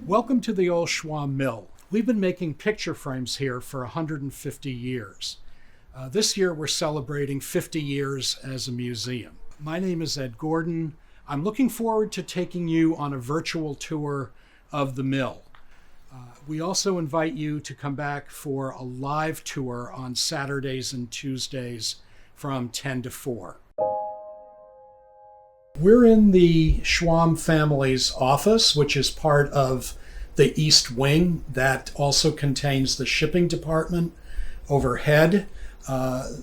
Welcome to the old Schwamb Mill. We've been making picture frames here for 150 years. This year we're celebrating 50 years as a museum. My name is Ed Gordon. I'm looking forward to taking you on a virtual tour of the mill. We also invite you to come back for a live tour on Saturdays and Tuesdays from 10 to 4. We're in the Schwamb family's office, which is part of the East Wing that also contains the shipping department overhead.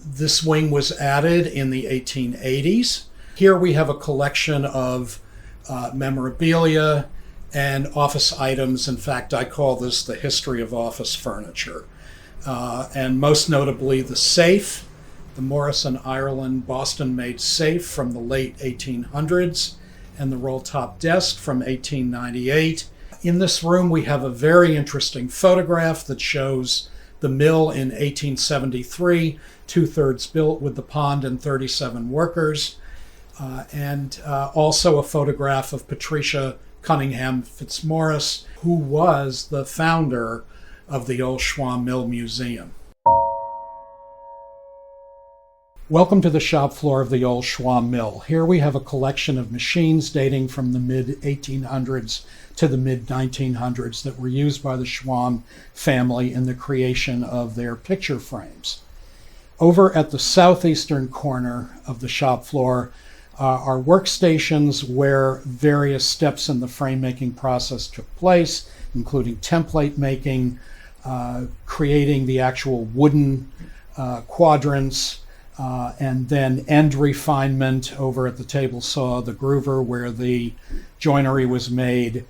This wing was added in the 1880s. Here we have a collection of memorabilia and office items. In fact, I call this the history of office furniture. And most notably the safe, the Morrison, Ireland, Boston-made safe from the late 1800s, and the roll-top desk from 1898. In this room, we have a very interesting photograph that shows the mill in 1873, 2/3 built with the pond and 37 workers, and also a photograph of Patricia Cunningham Fitzmaurice, who was the founder of the old Schwamb Mill Museum. Welcome to the shop floor of the old Schwamb Mill. Here we have a collection of machines dating from the mid-1800s to the mid-1900s that were used by the Schwamb family in the creation of their picture frames. Over at the southeastern corner of the shop floor are workstations where various steps in the frame making process took place, including template making, creating the actual wooden quadrants, and then end refinement over at the table saw, the groover, where the joinery was made.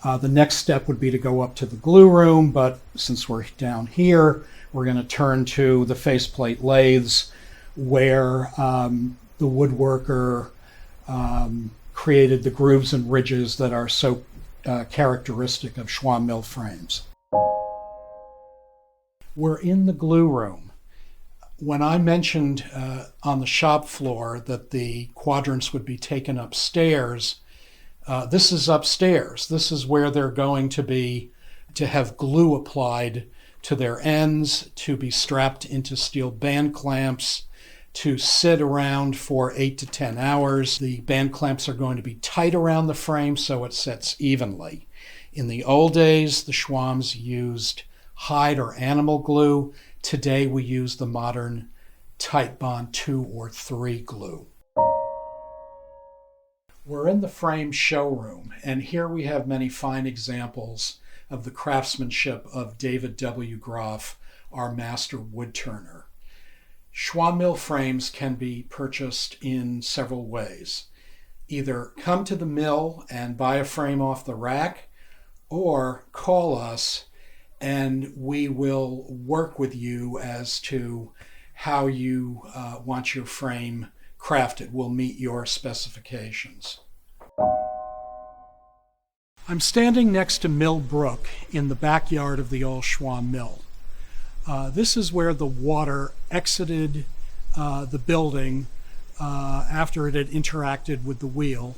The next step would be to go up to the glue room, but since we're down here, we're going to turn to the faceplate lathes, where the woodworker created the grooves and ridges that are so characteristic of Schwamb Mill frames. We're in the glue room. When I mentioned on the shop floor that the quadrants would be taken upstairs, this is upstairs. This is where they're going to have glue applied to their ends, to be strapped into steel band clamps, to sit around for 8 to 10 hours. The band clamps are going to be tight around the frame so it sets evenly. In the old days, the Schwambs used hide or animal glue. Today we use the modern Titebond 2 or 3 glue. We're in the frame showroom, and here we have many fine examples of the craftsmanship of David W. Groff, our master woodturner. Schwamb Mill frames can be purchased in several ways. Either come to the mill and buy a frame off the rack, or call us and we will work with you as to how you want your frame crafted. We'll meet your specifications. I'm standing next to Mill Brook in the backyard of the old Schwamb Mill. This is where the water exited the building after it had interacted with the wheel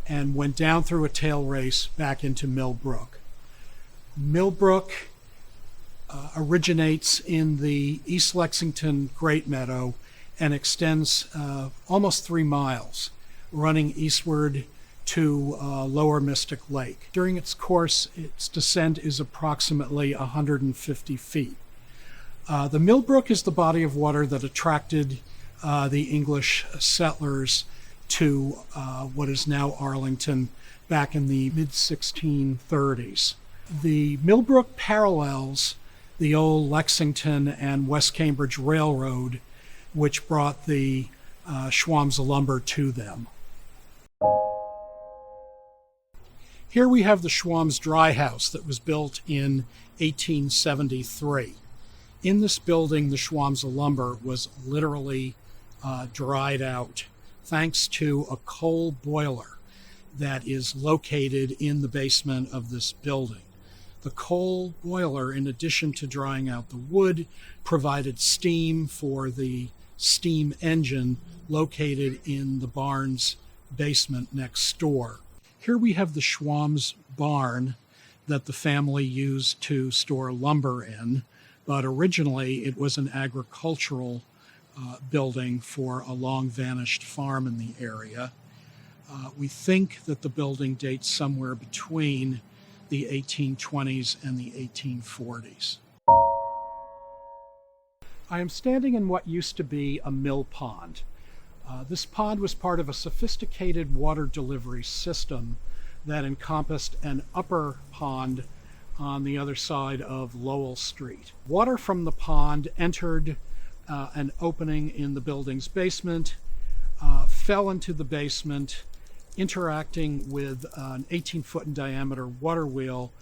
and went down through a tail race back into Mill Brook. Mill Brook originates in the East Lexington Great Meadow and extends almost 3 miles, running eastward to Lower Mystic Lake. During its course, its descent is approximately 150 feet. The Mill Brook is the body of water that attracted the English settlers to what is now Arlington back in the mid-1630s. The Mill Brook parallels the old Lexington and West Cambridge Railroad, which brought the Schwambs lumber to them. Here we have the Schwambs dry house that was built in 1873. In this building, the Schwambs lumber was literally dried out thanks to a coal boiler that is located in the basement of this building. The coal boiler, in addition to drying out the wood, provided steam for the steam engine located in the barn's basement next door. Here we have the Schwarms Barn that the family used to store lumber in, but originally it was an agricultural building for a long-vanished farm in the area. We think that the building dates somewhere between the 1820s and the 1840s. I am standing in what used to be a mill pond. This pond was part of a sophisticated water delivery system that encompassed an upper pond on the other side of Lowell Street. Water from the pond entered an opening in the building's basement, fell into the basement, interacting with an 18-foot in diameter water wheel,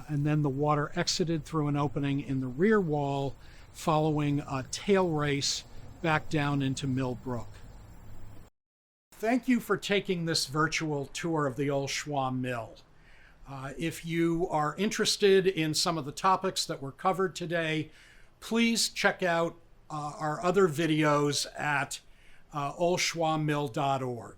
and then the water exited through an opening in the rear wall, following a tail race back down into Mill Brook. Thank you for taking this virtual tour of the old Schwamb Mill. If you are interested in some of the topics that were covered today, please check out our other videos at oldschwambmill.org.